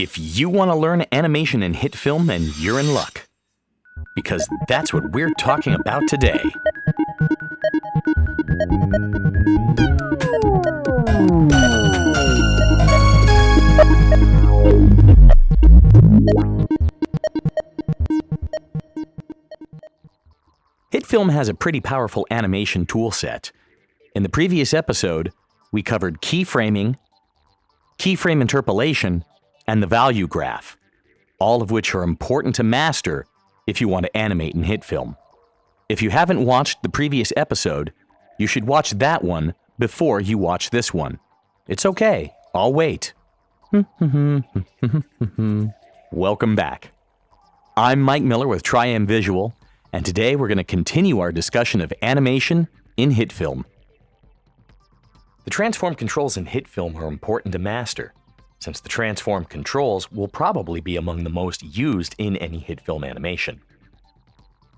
If you want to learn animation in Hitfilm, then you're in luck. Because that's what we're talking about today. Hitfilm has a pretty powerful animation toolset. In the previous episode, we covered keyframing, keyframe interpolation, and the value graph, all of which are important to master if you want to animate in Hitfilm. If you haven't watched the previous episode, you should watch that one before you watch this one. It's okay, I'll wait. Welcome back. I'm Mike Miller with Tri-M Visual, and today we're going to continue our discussion of animation in Hitfilm. The transform controls in Hitfilm are important to master, since the transform controls will probably be among the most used in any Hitfilm animation.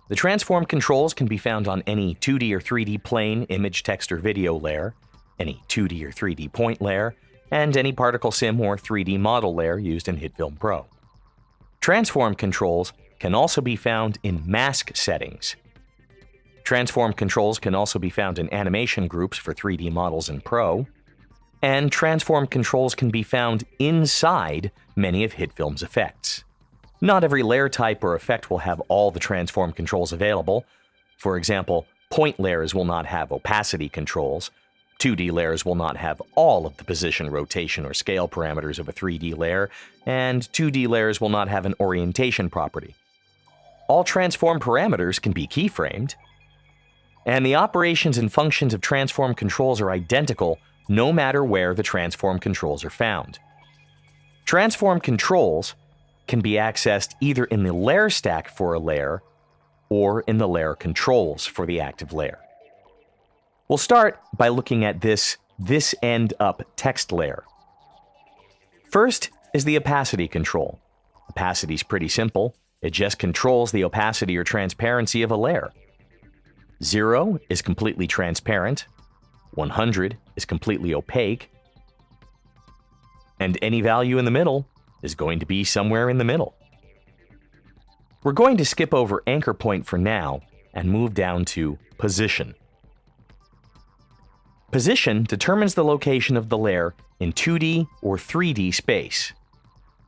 The transform controls can be found on any 2D or 3D plane, image, text, or video layer, any 2D or 3D point layer, and any particle sim or 3D model layer used in Hitfilm Pro. Transform controls can also be found in mask settings. Transform controls can also be found in animation groups for 3D models in Pro, and transform controls can be found inside many of Hitfilm's effects. Not every layer type or effect will have all the transform controls available. For example, point layers will not have opacity controls, 2D layers will not have all of the position, rotation, or scale parameters of a 3D layer, and 2D layers will not have an orientation property. All transform parameters can be keyframed, and the operations and functions of transform controls are identical no matter where the transform controls are found. Transform controls can be accessed either in the layer stack for a layer or in the layer controls for the active layer. We'll start by looking at this end up text layer. First is the opacity control. Opacity is pretty simple. It just controls the opacity or transparency of a layer. 0 is completely transparent, 100 is completely opaque, and any value in the middle is going to be somewhere in the middle. We're going to skip over anchor point for now and move down to position. Position determines the location of the layer in 2D or 3D space.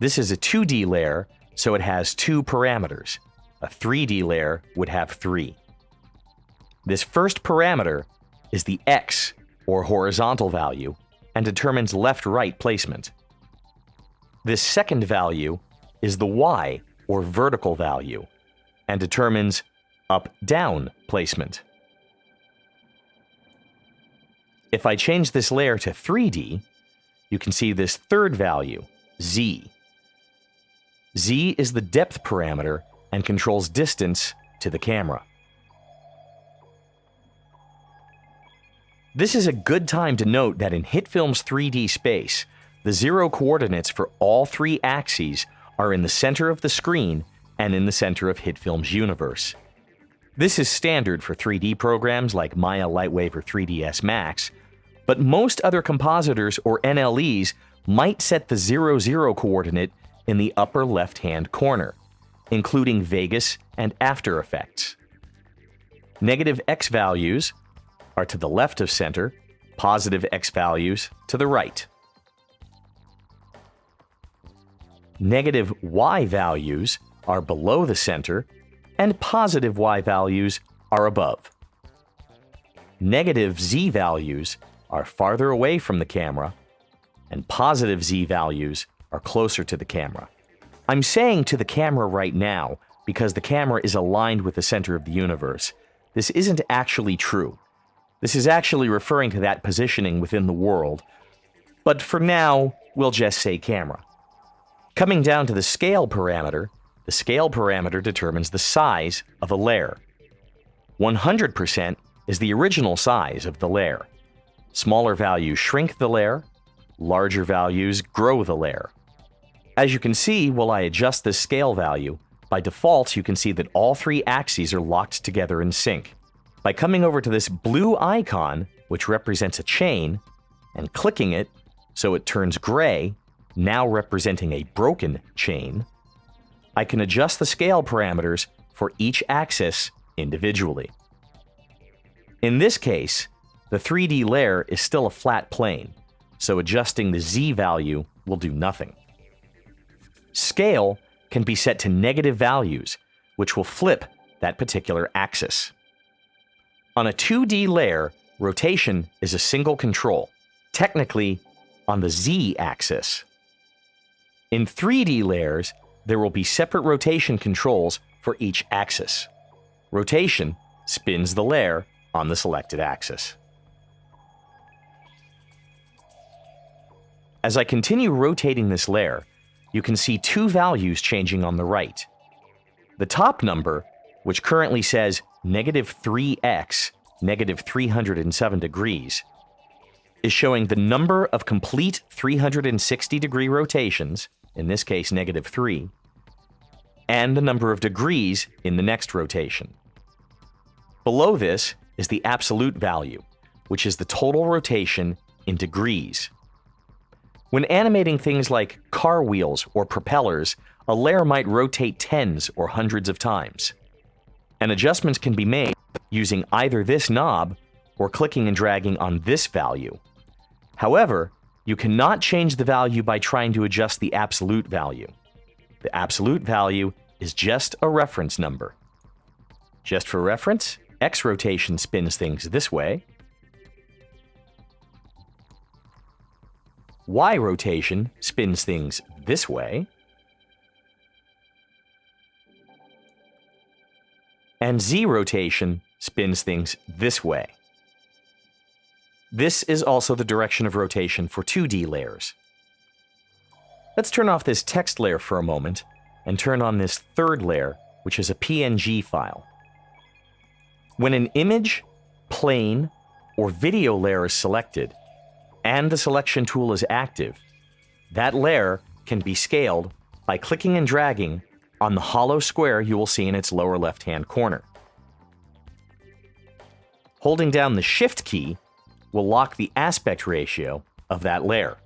This is a 2D layer, so it has 2 parameters. A 3D layer would have 3. This first parameter is the X, or horizontal value, and determines left-right placement. This second value is the Y, or vertical value, and determines up-down placement. If I change this layer to 3D, you can see this third value, Z. Z is the depth parameter and controls distance to the camera. This is a good time to note that in Hitfilm's 3D space, the 0 coordinates for all 3 axes are in the center of the screen and in the center of Hitfilm's universe. This is standard for 3D programs like Maya, Lightwave, or 3ds Max, but most other compositors or NLEs might set the 0, coordinate in the upper left-hand corner, including Vegas and After Effects. Negative X values are to the left of center, positive X values to the right. Negative Y values are below the center, and positive Y values are above. Negative Z values are farther away from the camera, and positive Z values are closer to the camera. I'm saying to the camera right now because the camera is aligned with the center of the universe. This isn't actually true. This is actually referring to that positioning within the world, but for now, we'll just say camera. Coming down to the scale parameter, the scale parameter determines the size of a layer. 100% is the original size of the layer. Smaller values shrink the layer, larger values grow the layer. As you can see, while I adjust this scale value, by default you can see that all 3 axes are locked together in sync. By coming over to this blue icon, which represents a chain, and clicking it so it turns gray, now representing a broken chain, I can adjust the scale parameters for each axis individually. In this case, the 3D layer is still a flat plane, so adjusting the Z value will do nothing. Scale can be set to negative values, which will flip that particular axis. On a 2D layer, rotation is a single control, technically on the Z axis. In 3D layers, there will be separate rotation controls for each axis. Rotation spins the layer on the selected axis. As I continue rotating this layer, you can see two values changing on the right. The top number, which currently says -3x, -307 degrees, is showing the number of complete 360-degree rotations, in this case -3, and the number of degrees in the next rotation. Below this is the absolute value, which is the total rotation in degrees. When animating things like car wheels or propellers, a layer might rotate tens or hundreds of times. And adjustments can be made using either this knob or clicking and dragging on this value. However, you cannot change the value by trying to adjust the absolute value. The absolute value is just a reference number. Just for reference, X rotation spins things this way. Y rotation spins things this way. And Z rotation spins things this way. This is also the direction of rotation for 2D layers. Let's turn off this text layer for a moment and turn on this third layer, which is a PNG file. When an image, plane, or video layer is selected, and the selection tool is active, that layer can be scaled by clicking and dragging on the hollow square you will see in its lower left-hand corner. Holding down the Shift key will lock the aspect ratio of that layer.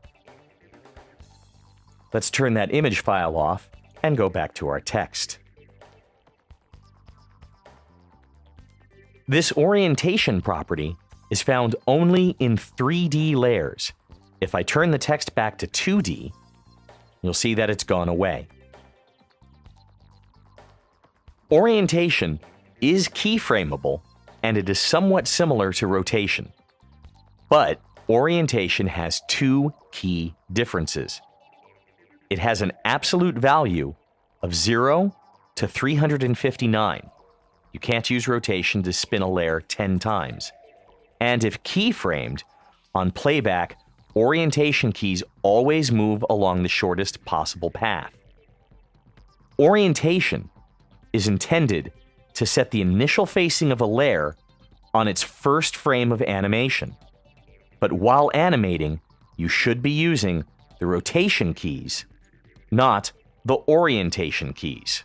Let's turn that image file off and go back to our text. This orientation property is found only in 3D layers. If I turn the text back to 2D, you'll see that it's gone away. Orientation is keyframeable, and it is somewhat similar to rotation. But orientation has two key differences. It has an absolute value of 0 to 359. You can't use rotation to spin a layer 10 times. And if keyframed, on playback, orientation keys always move along the shortest possible path. Orientation is intended to set the initial facing of a layer on its first frame of animation. But while animating, you should be using the rotation keys, not the orientation keys.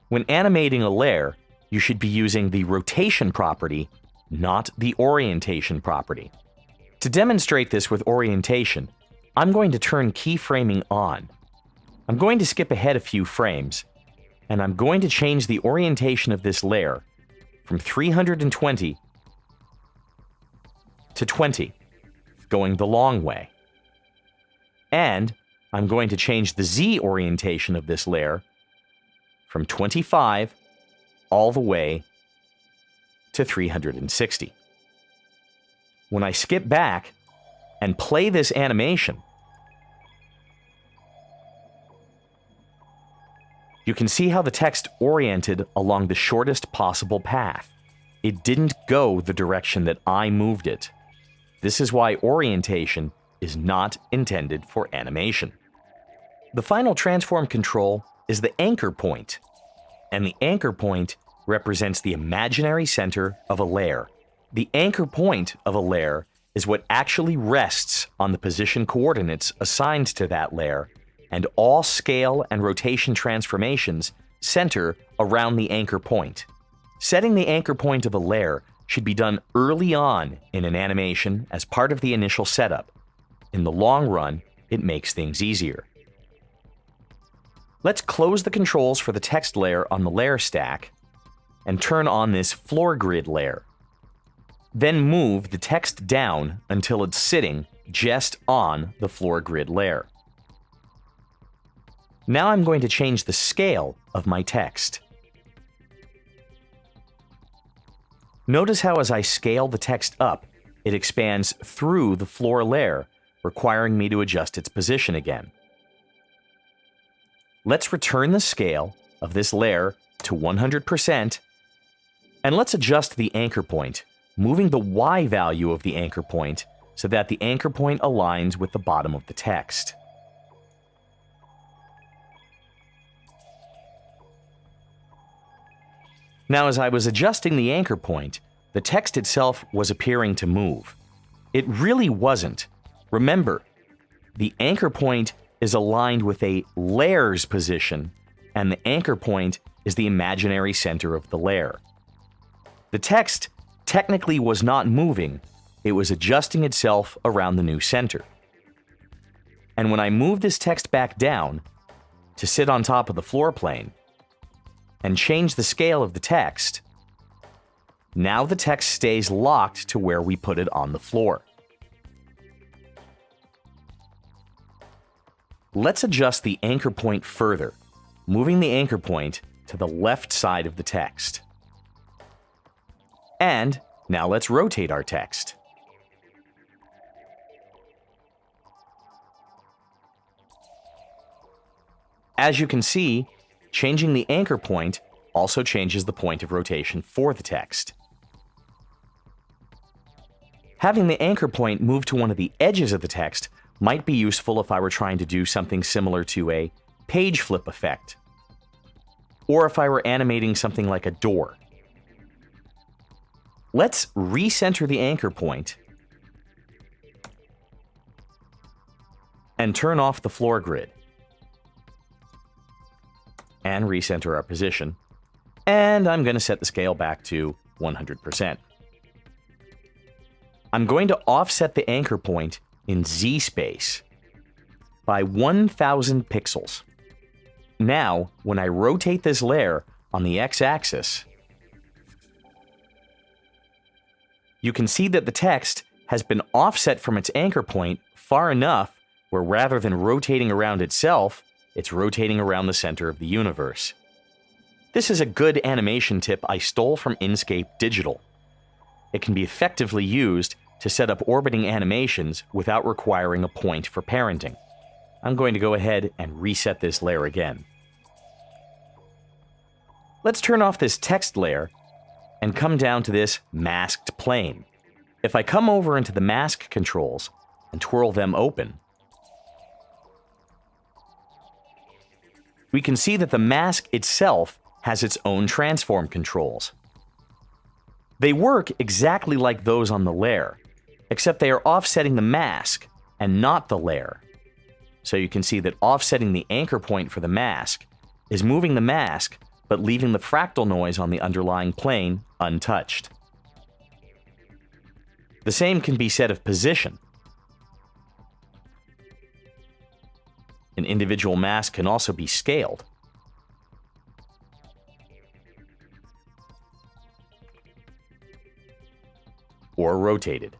When animating a layer, you should be using the rotation property, not the orientation property. To demonstrate this with orientation, I'm going to turn keyframing on. I'm going to skip ahead a few frames, and I'm going to change the orientation of this layer from 320 to 20, going the long way. And I'm going to change the Z orientation of this layer from 25 all the way to 360. When I skip back and play this animation, you can see how the text oriented along the shortest possible path. It didn't go the direction that I moved it. This is why orientation is not intended for animation. The final transform control is the anchor point, and the anchor point represents the imaginary center of a layer. The anchor point of a layer is what actually rests on the position coordinates assigned to that layer, and all scale and rotation transformations center around the anchor point. Setting the anchor point of a layer should be done early on in an animation as part of the initial setup. In the long run, it makes things easier. Let's close the controls for the text layer on the layer stack and turn on this floor grid layer. Then move the text down until it's sitting just on the floor grid layer. Now I'm going to change the scale of my text. Notice how as I scale the text up, it expands through the floor layer, requiring me to adjust its position again. Let's return the scale of this layer to 100%, and let's adjust the anchor point, moving the Y value of the anchor point so that the anchor point aligns with the bottom of the text. Now, as I was adjusting the anchor point, the text itself was appearing to move. It really wasn't. Remember, the anchor point is aligned with a layer's position, and the anchor point is the imaginary center of the layer. The text technically was not moving, it was adjusting itself around the new center. And when I move this text back down to sit on top of the floor plane and change the scale of the text, now the text stays locked to where we put it on the floor. Let's adjust the anchor point further, moving the anchor point to the left side of the text. And now let's rotate our text. As you can see, changing the anchor point also changes the point of rotation for the text. Having the anchor point move to one of the edges of the text might be useful if I were trying to do something similar to a page flip effect, or if I were animating something like a door. Let's recenter the anchor point and turn off the floor grid, and recenter our position, and I'm going to set the scale back to 100%. I'm going to offset the anchor point in Z space by 1000 pixels. Now, when I rotate this layer on the x-axis, you can see that the text has been offset from its anchor point far enough where rather than rotating around itself, it's rotating around the center of the universe. This is a good animation tip I stole from Inkscape Digital. It can be effectively used to set up orbiting animations without requiring a point for parenting. I'm going to go ahead and reset this layer again. Let's turn off this text layer and come down to this masked plane. If I come over into the mask controls and twirl them open, we can see that the mask itself has its own transform controls. They work exactly like those on the layer, except they are offsetting the mask and not the layer. So you can see that offsetting the anchor point for the mask is moving the mask, but leaving the fractal noise on the underlying plane untouched. The same can be said of position. An individual mask can also be scaled. Or rotated.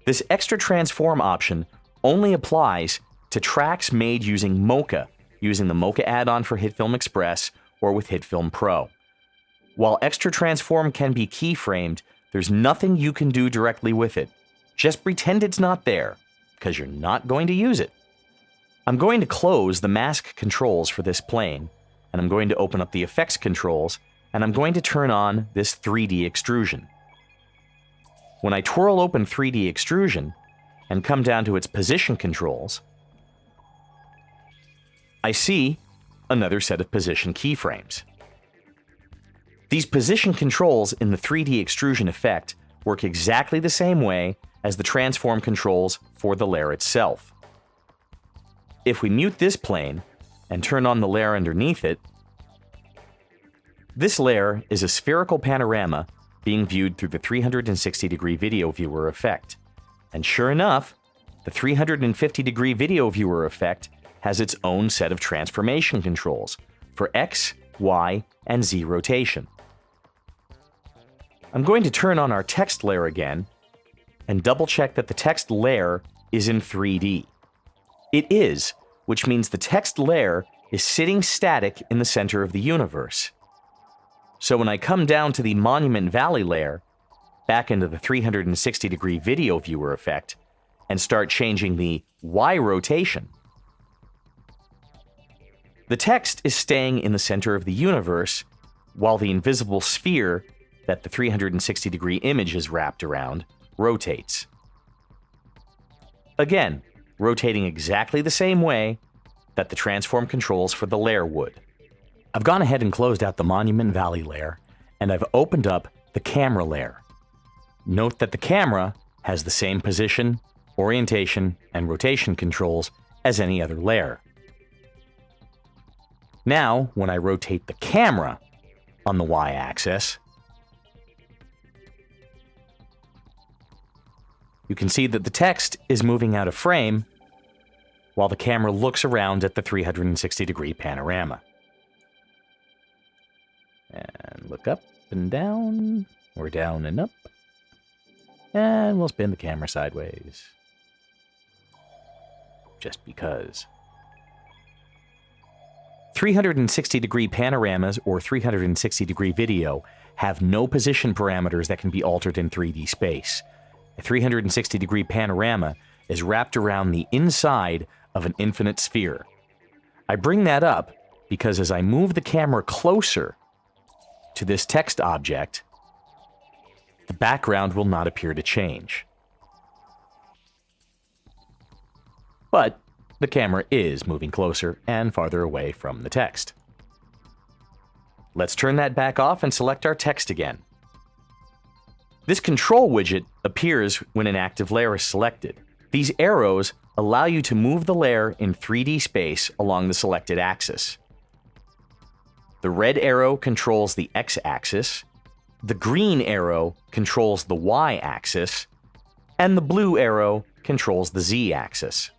This extra transform option only applies to tracks made using Mocha, using the Mocha add-on for Hitfilm Express or with Hitfilm Pro. While extra transform can be keyframed, there's nothing you can do directly with it. Just pretend it's not there, because you're not going to use it. I'm going to close the mask controls for this plane, and I'm going to open up the effects controls, and I'm going to turn on this 3D extrusion. When I twirl open 3D extrusion and come down to its position controls, I see another set of position keyframes. These position controls in the 3D extrusion effect work exactly the same way as the transform controls for the layer itself. If we mute this plane and turn on the layer underneath it, this layer is a spherical panorama being viewed through the 360-degree video viewer effect. And sure enough, the 350-degree video viewer effect has its own set of transformation controls for X, Y, and Z rotation. I'm going to turn on our text layer again and double-check that the text layer is in 3D. It is, which means the text layer is sitting static in the center of the universe. So when I come down to the Monument Valley layer, back into the 360-degree video viewer effect, and start changing the Y rotation, the text is staying in the center of the universe, while the invisible sphere that the 360-degree image is wrapped around rotates. Again, rotating exactly the same way that the transform controls for the layer would. I've gone ahead and closed out the Monument Valley layer, and I've opened up the camera layer. Note that the camera has the same position, orientation, and rotation controls as any other layer. Now, when I rotate the camera on the Y-axis, you can see that the text is moving out of frame while the camera looks around at the 360-degree panorama. And look up and down, or down and up, and we'll spin the camera sideways. Just because. 360-degree panoramas or 360-degree video have no position parameters that can be altered in 3D space. A 360-degree panorama is wrapped around the inside of an infinite sphere. I bring that up because as I move the camera closer to this text object, the background will not appear to change. But the camera is moving closer and farther away from the text. Let's turn that back off and select our text again. This Control Widget appears when an active layer is selected. These arrows allow you to move the layer in 3D space along the selected axis. The red arrow controls the X-axis, the green arrow controls the Y-axis, and the blue arrow controls the Z-axis.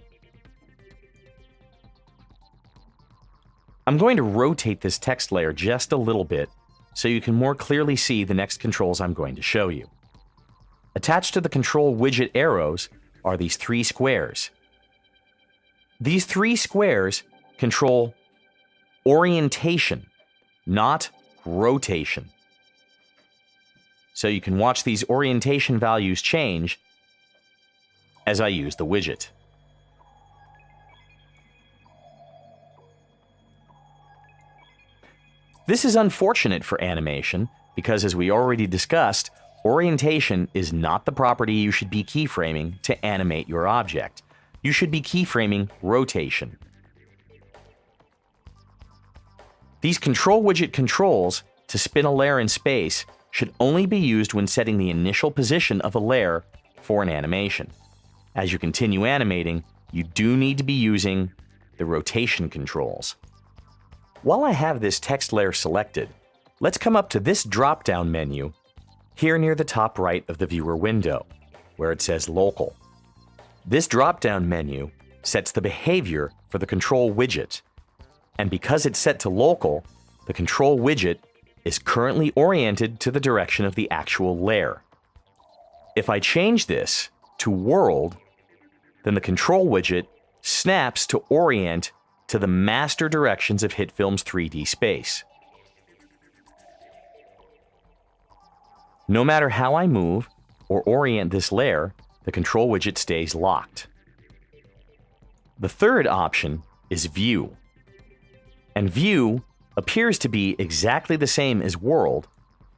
I'm going to rotate this text layer just a little bit so you can more clearly see the next controls I'm going to show you. Attached to the Control Widget arrows are these three squares. These three squares control orientation, not rotation. So you can watch these orientation values change as I use the widget. This is unfortunate for animation because, as we already discussed, orientation is not the property you should be keyframing to animate your object. You should be keyframing rotation. These Control Widget controls to spin a layer in space should only be used when setting the initial position of a layer for an animation. As you continue animating, you do need to be using the rotation controls. While I have this text layer selected, let's come up to this drop-down menu here near the top right of the viewer window, where it says Local. This drop-down menu sets the behavior for the Control Widget, and because it's set to Local, the Control Widget is currently oriented to the direction of the actual layer. If I change this to World, then the Control Widget snaps to orient to the master directions of Hitfilm's 3D space. No matter how I move or orient this layer, the Control Widget stays locked. The third option is View. And View appears to be exactly the same as World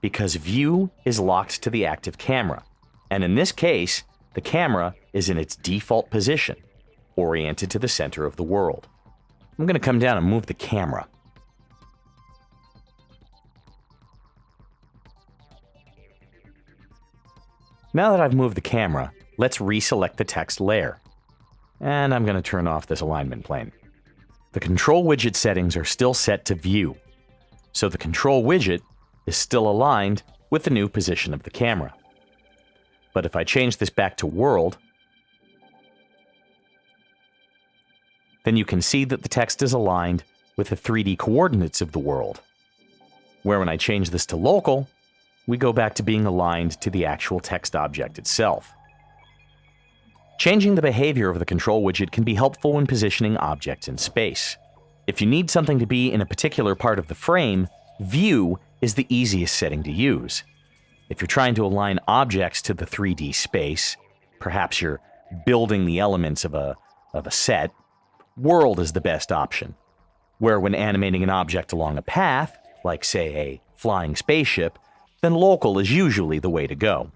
because View is locked to the active camera. And in this case, the camera is in its default position, oriented to the center of the world. I'm going to come down and move the camera. Now that I've moved the camera, let's reselect the text layer. And I'm going to turn off this alignment plane. The Control Widget settings are still set to View, so the Control Widget is still aligned with the new position of the camera. But if I change this back to World, then you can see that the text is aligned with the 3D coordinates of the world. Where when I change this to local, we go back to being aligned to the actual text object itself. Changing the behavior of the control widget can be helpful when positioning objects in space. If you need something to be in a particular part of the frame, View is the easiest setting to use. If you're trying to align objects to the 3D space, perhaps you're building the elements of a set, World is the best option. Where when animating an object along a path, like say a flying spaceship, then Local is usually the way to go.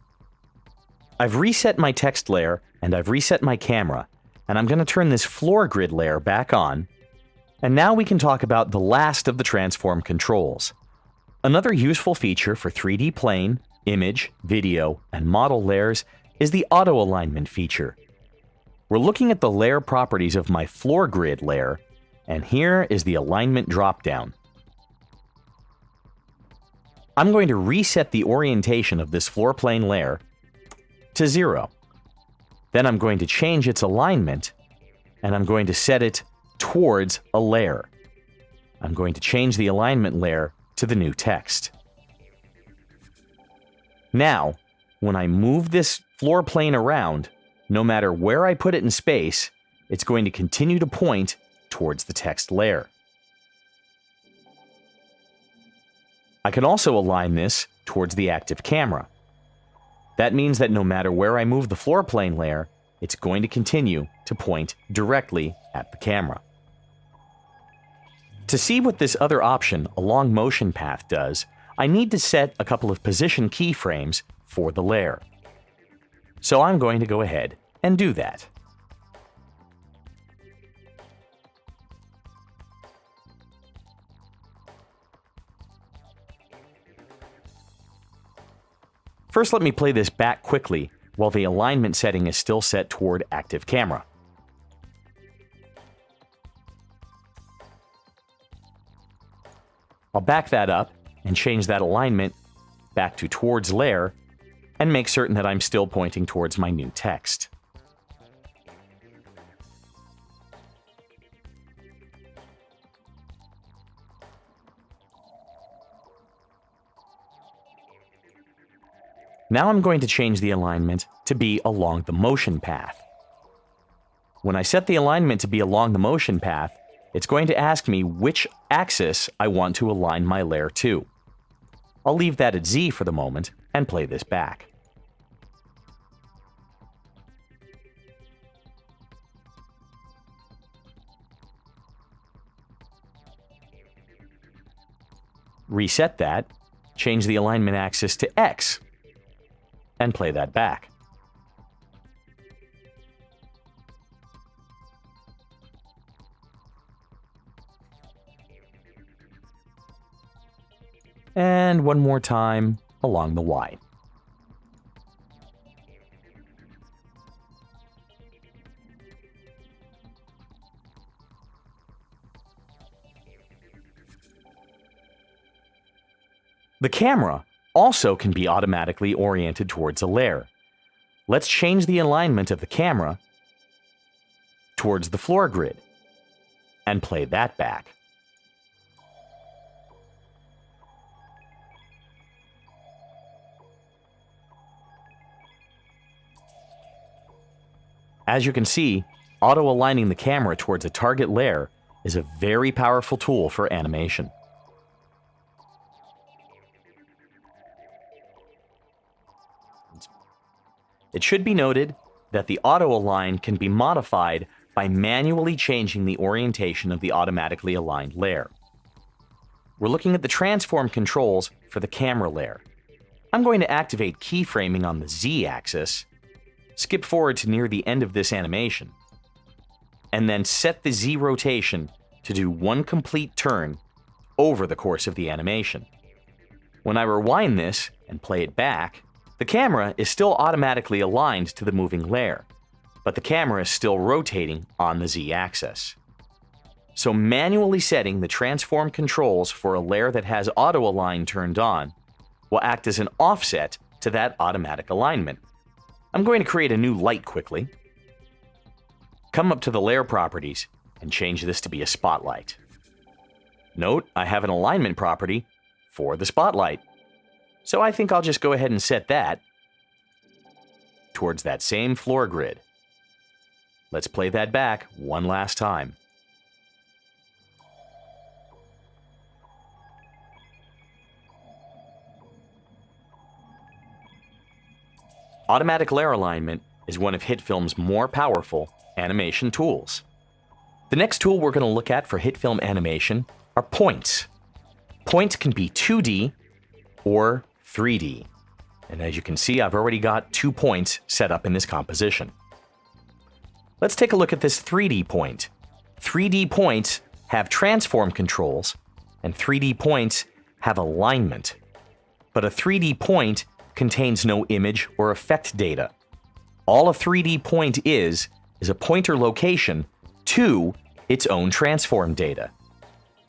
I've reset my text layer and I've reset my camera, and I'm going to turn this floor grid layer back on. And now we can talk about the last of the transform controls. Another useful feature for 3D plane, image, video, and model layers is the auto alignment feature. We're looking at the layer properties of my floor grid layer, and here is the alignment dropdown. I'm going to reset the orientation of this floor plane layer to 0. Then I'm going to change its alignment, and I'm going to set it towards a layer. I'm going to change the alignment layer to the new text. Now, when I move this floor plane around, no matter where I put it in space, it's going to continue to point towards the text layer. I can also align this towards the active camera. That means that no matter where I move the floor plane layer, it's going to continue to point directly at the camera. To see what this other option, along motion path, does, I need to set a couple of position keyframes for the layer. So I'm going to go ahead and do that. First, let me play this back quickly while the alignment setting is still set toward active camera. I'll back that up and change that alignment back to towards layer and make certain that I'm still pointing towards my new text. Now I'm going to change the alignment to be along the motion path. When I set the alignment to be along the motion path, it's going to ask me which axis I want to align my layer to. I'll leave that at Z for the moment and play this back. Reset that, change the alignment axis to X, and play that back. And one more time along the Y. The camera also can be automatically oriented towards a layer. Let's change the alignment of the camera towards the floor grid and play that back. As you can see, auto-aligning the camera towards a target layer is a very powerful tool for animation. It should be noted that the auto-align can be modified by manually changing the orientation of the automatically aligned layer. We're looking at the transform controls for the camera layer. I'm going to activate keyframing on the Z-axis, skip forward to near the end of this animation, and then set the Z rotation to do one complete turn over the course of the animation. When I rewind this and play it back, the camera is still automatically aligned to the moving layer, but the camera is still rotating on the Z-axis. So manually setting the transform controls for a layer that has auto-align turned on will act as an offset to that automatic alignment. I'm going to create a new light quickly. Come up to the layer properties and change this to be a spotlight. Note, I have an alignment property for the spotlight. So I think I'll just go ahead and set that towards that same floor grid. Let's play that back one last time. Automatic layer alignment is one of Hitfilm's more powerful animation tools. The next tool we're going to look at for Hitfilm animation are points. Points can be 2D or 3D. And as you can see, I've already got 2 points set up in this composition. Let's take a look at this 3D point. 3D points have transform controls, and 3D points have alignment. But a 3D point contains no image or effect data. All a 3D point is a pointer location to its own transform data.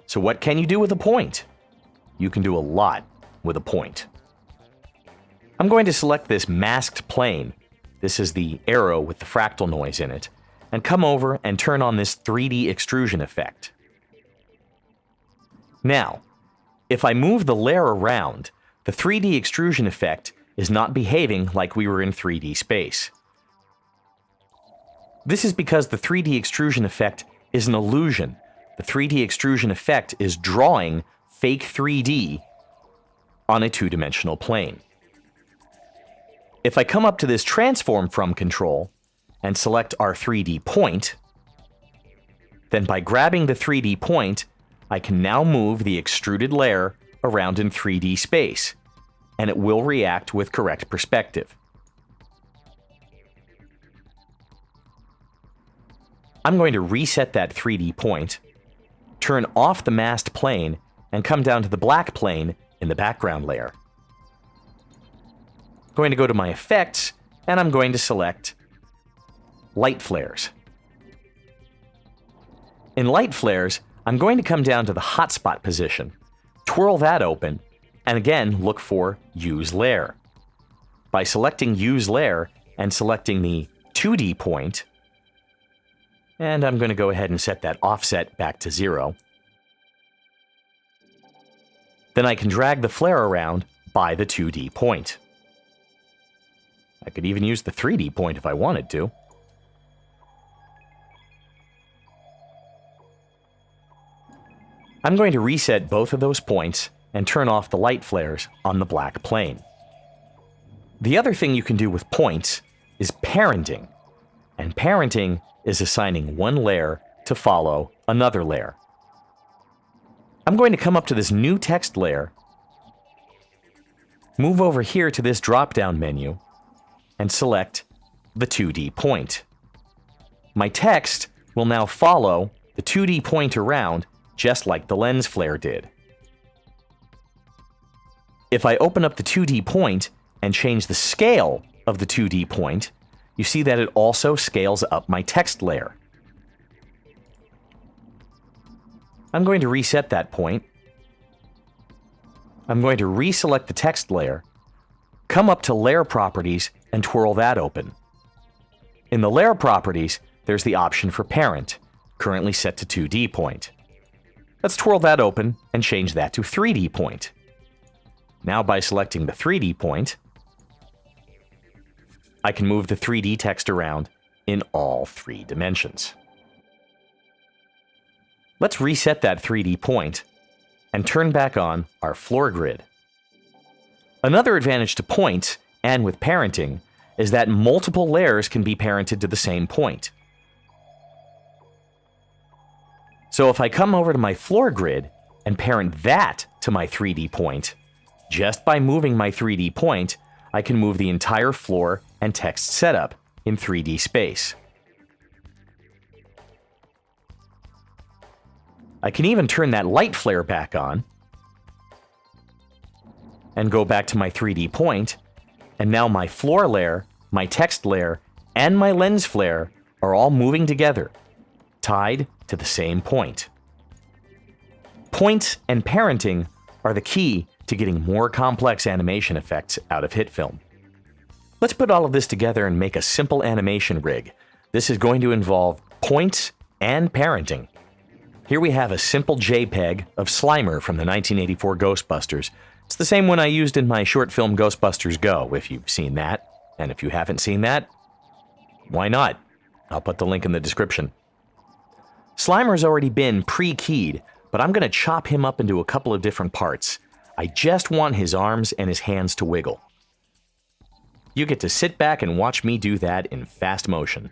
So what can you do with a point? You can do a lot with a point. I'm going to select this masked plane. This is the arrow with the fractal noise in it, and come over and turn on this 3D extrusion effect. Now, if I move the layer around, the 3D extrusion effect is not behaving like we were in 3D space. This is because the 3D extrusion effect is an illusion. The 3D extrusion effect is drawing fake 3D on a two-dimensional plane. If I come up to this transform from control and select our 3D point, then by grabbing the 3D point, I can now move the extruded layer around in 3D space, and it will react with correct perspective. I'm going to reset that 3D point, turn off the masked plane, and come down to the black plane in the background layer. I'm going to go to my effects, and I'm going to select light flares. In light flares, I'm going to come down to the hotspot position, twirl that open, and again look for Use Layer. By selecting Use Layer and selecting the 2D point, and I'm going to go ahead and set that offset back to 0, then I can drag the flare around by the 2D point. I could even use the 3D point if I wanted to. I'm going to reset both of those points and turn off the light flares on the black plane. The other thing you can do with points is parenting, and parenting is assigning one layer to follow another layer. I'm going to come up to this new text layer, move over here to this drop-down menu, and select the 2D point. My text will now follow the 2D point around just like the lens flare did. If I open up the 2D point and change the scale of the 2D point, you see that it also scales up my text layer. I'm going to reset that point. I'm going to reselect the text layer, come up to Layer Properties, and twirl that open. In the Layer Properties, there's the option for Parent, currently set to 2D point. Let's twirl that open and change that to 3D point. Now by selecting the 3D point, I can move the 3D text around in all 3 dimensions. Let's reset that 3D point and turn back on our floor grid. Another advantage to points, and with parenting, is that multiple layers can be parented to the same point. So if I come over to my floor grid and parent that to my 3D point, just by moving my 3D point, I can move the entire floor and text setup in 3D space. I can even turn that light flare back on and go back to my 3D point, and now my floor layer, my text layer, and my lens flare are all moving together, tied to the same point. Points and parenting are the key to getting more complex animation effects out of Hitfilm. Let's put all of this together and make a simple animation rig. This is going to involve points and parenting. Here we have a simple JPEG of Slimer from the 1984 Ghostbusters. It's the same one I used in my short film Ghostbusters GO, if you've seen that. And if you haven't seen that, why not? I'll put the link in the description. Slimer's already been pre-keyed, but I'm going to chop him up into a couple of different parts. I just want his arms and his hands to wiggle. You get to sit back and watch me do that in fast motion.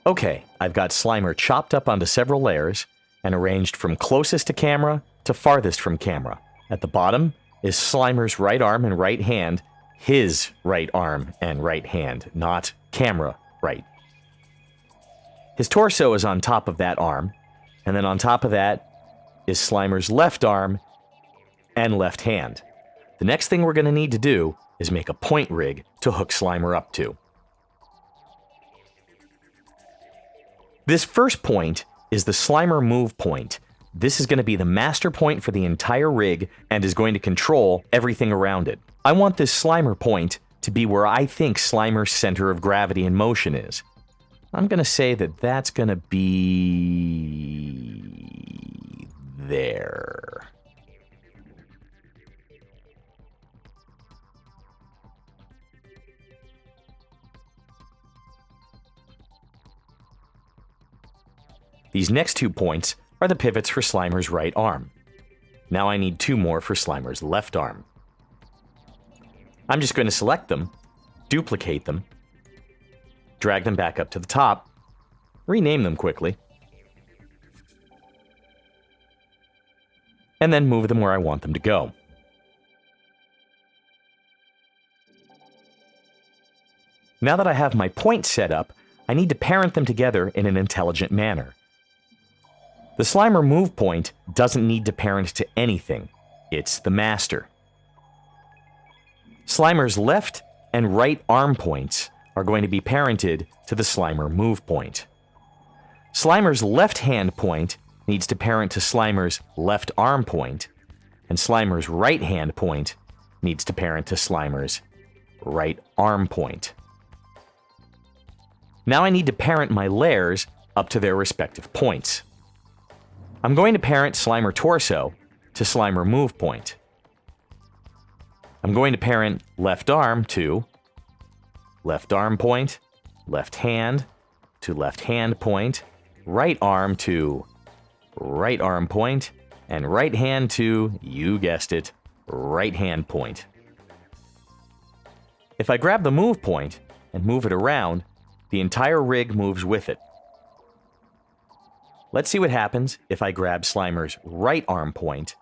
Okay, I've got Slimer chopped up onto several layers and arranged from closest to camera to farthest from camera. At the bottom is Slimer's right arm and right hand, his right arm and right hand, not camera right. His torso is on top of that arm, and then on top of that is Slimer's left arm and left hand. The next thing we're going to need to do is make a point rig to hook Slimer up to. This first point is the Slimer move point. This is going to be the master point for the entire rig and is going to control everything around it. I want this Slimer point to be where I think Slimer's center of gravity and motion is. I'm going to say that that's going to be there. These next 2 points are the pivots for Slimer's right arm. Now I need 2 more for Slimer's left arm. I'm just going to select them, duplicate them, drag them back up to the top, rename them quickly, and then move them where I want them to go. Now that I have my points set up, I need to parent them together in an intelligent manner. The Slimer move point doesn't need to parent to anything. It's the master. Slimer's left and right arm points are going to be parented to the Slimer move point. Slimer's left hand point needs to parent to Slimer's left arm point, and Slimer's right hand point needs to parent to Slimer's right arm point. Now I need to parent my layers up to their respective points. I'm going to parent Slimer torso to Slimer move point. I'm going to parent left arm to left arm point, left hand to left hand point, right arm to right arm point, and right hand to, you guessed it, right hand point. If I grab the move point and move it around, the entire rig moves with it. Let's see what happens if I grab Slimer's right arm point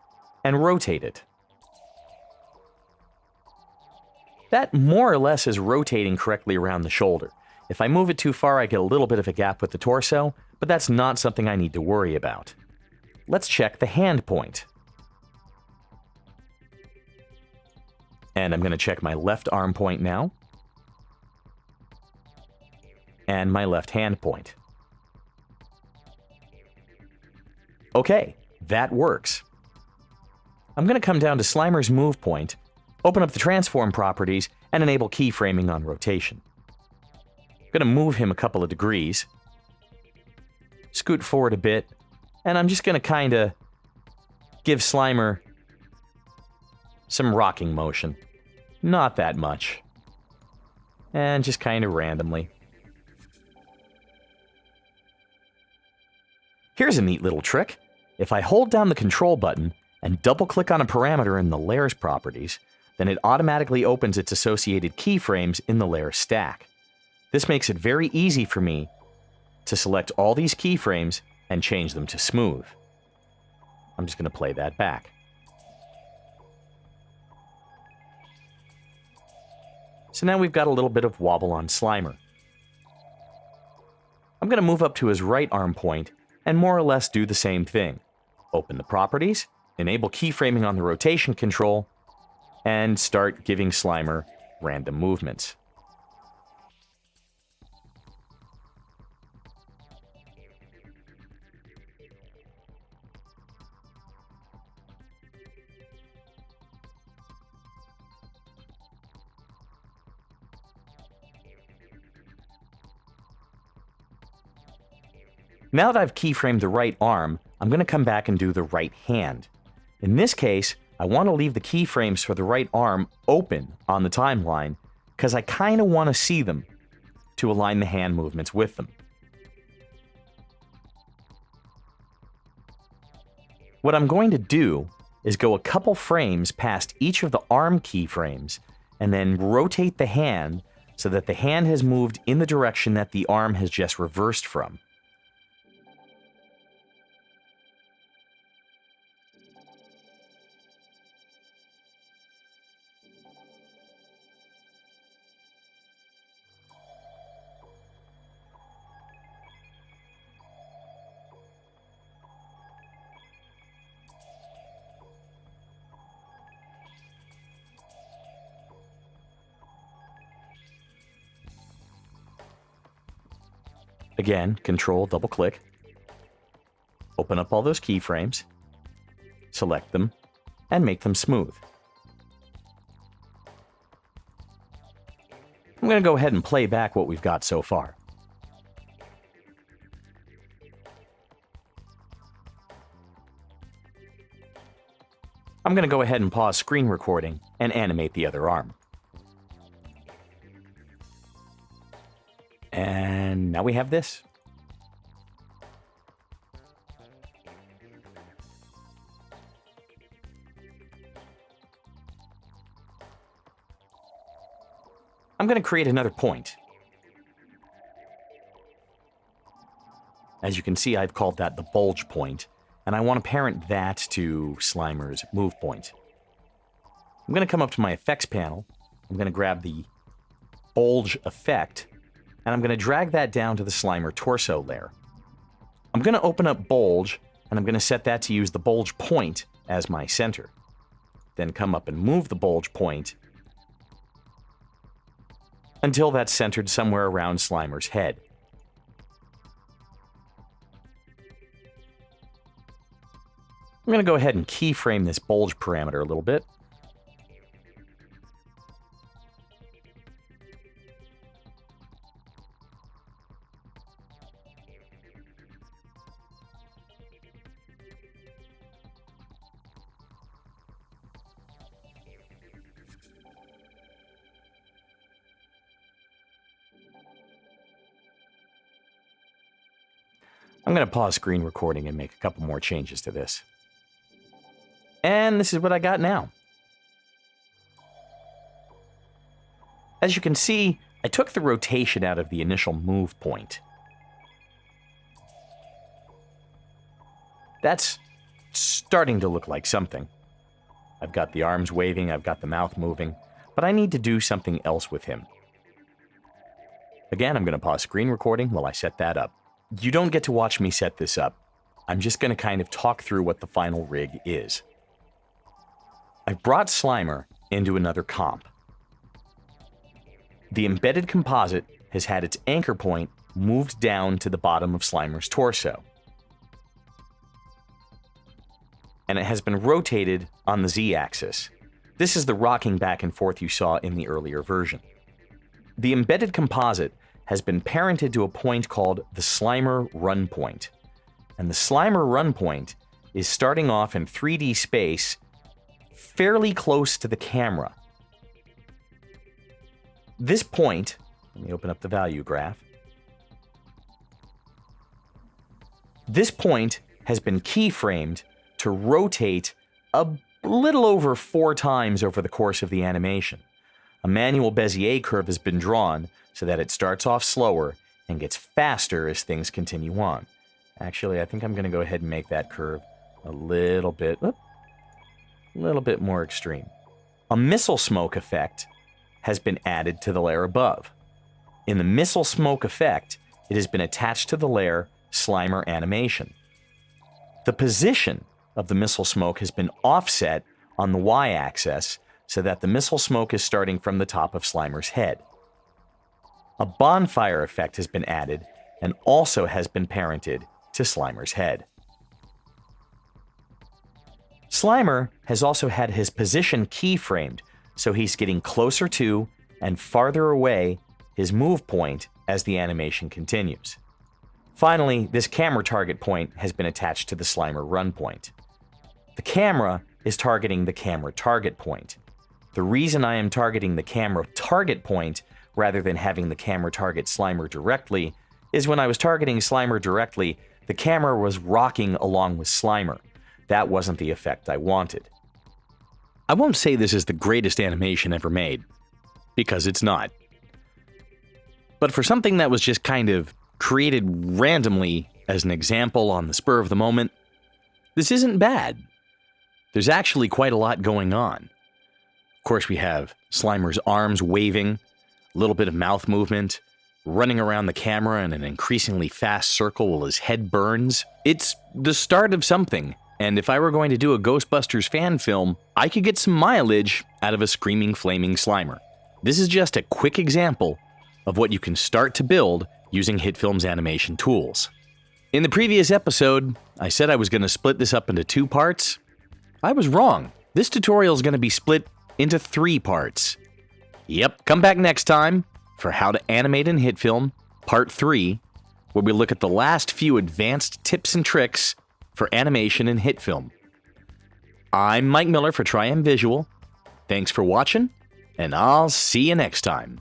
and rotate it. That more or less is rotating correctly around the shoulder. If I move it too far, I get a little bit of a gap with the torso, but that's not something I need to worry about. Let's check the hand point. And I'm going to check my left arm point now, and my left hand point. Okay, that works. I'm going to come down to Slimer's move point, open up the transform properties, and enable keyframing on rotation. I'm going to move him a couple of degrees, scoot forward a bit, and I'm just going to kind of give Slimer some rocking motion. Not that much. And just kind of randomly. Here's a neat little trick. If I hold down the control button and double-click on a parameter in the layers properties, then it automatically opens its associated keyframes in the layer stack. This makes it very easy for me to select all these keyframes and change them to smooth. I'm just going to play that back. So now we've got a little bit of wobble on Slimer. I'm going to move up to his right arm point and more or less do the same thing. Open the properties, enable keyframing on the rotation control, and start giving Slimer random movements. Now that I've keyframed the right arm, I'm going to come back and do the right hand. In this case, I want to leave the keyframes for the right arm open on the timeline because I kind of want to see them to align the hand movements with them. What I'm going to do is go a couple frames past each of the arm keyframes and then rotate the hand so that the hand has moved in the direction that the arm has just reversed from. Again, Control, double-click, open up all those keyframes, select them, and make them smooth. I'm going to go ahead and play back what we've got so far. I'm going to go ahead and pause screen recording and animate the other arm. And now we have this. I'm going to create another point. As you can see, I've called that the bulge point, and I want to parent that to Slimer's move point. I'm going to come up to my effects panel. I'm going to grab the bulge effect, and I'm going to drag that down to the Slimer torso layer. I'm going to open up bulge, and I'm going to set that to use the bulge point as my center. Then come up and move the bulge point until that's centered somewhere around Slimer's head. I'm going to go ahead and keyframe this bulge parameter a little bit. I'm going to pause screen recording and make a couple more changes to this. And this is what I got now. As you can see, I took the rotation out of the initial move point. That's starting to look like something. I've got the arms waving, I've got the mouth moving, but I need to do something else with him. Again, I'm going to pause screen recording while I set that up. You don't get to watch me set this up. I'm just going to kind of talk through what the final rig is. I've brought Slimer into another comp. The embedded composite has had its anchor point moved down to the bottom of Slimer's torso. And it has been rotated on the Z-axis. This is the rocking back and forth you saw in the earlier version. The embedded composite has been parented to a point called the Slimer run point. And the Slimer run point is starting off in 3D space fairly close to the camera. This point, let me open up the value graph. This point has been keyframed to rotate a little over 4 times over the course of the animation. A manual Bezier curve has been drawn so that it starts off slower and gets faster as things continue on. Actually, I think I'm going to go ahead and make that curve a little bit more extreme. A missile smoke effect has been added to the layer above. In the missile smoke effect, it has been attached to the layer Slimer Animation. The position of the missile smoke has been offset on the y-axis so that the missile smoke is starting from the top of Slimer's head. A bonfire effect has been added and also has been parented to Slimer's head. Slimer has also had his position keyframed, so he's getting closer to and farther away his move point as the animation continues. Finally, this camera target point has been attached to the Slimer run point. The camera is targeting the camera target point. The reason I am targeting the camera target point rather than having the camera target Slimer directly is when I was targeting Slimer directly, the camera was rocking along with Slimer. That wasn't the effect I wanted. I won't say this is the greatest animation ever made, because it's not. But for something that was just kind of created randomly as an example on the spur of the moment, this isn't bad. There's actually quite a lot going on. Of course, we have Slimer's arms waving, a little bit of mouth movement, running around the camera in an increasingly fast circle while his head burns. It's the start of something, and if I were going to do a Ghostbusters fan film, I could get some mileage out of a screaming flaming Slimer. This is just a quick example of what you can start to build using Hitfilm's animation tools. In the previous episode, I said I was going to split this up into 2 parts. I was wrong. This tutorial is going to be split into 3 parts. Yep, come back next time for How to Animate in Hitfilm, Part 3, where we look at the last few advanced tips and tricks for animation in Hitfilm. I'm Mike Miller for Tri-M Visual. Thanks for watching, and I'll see you next time.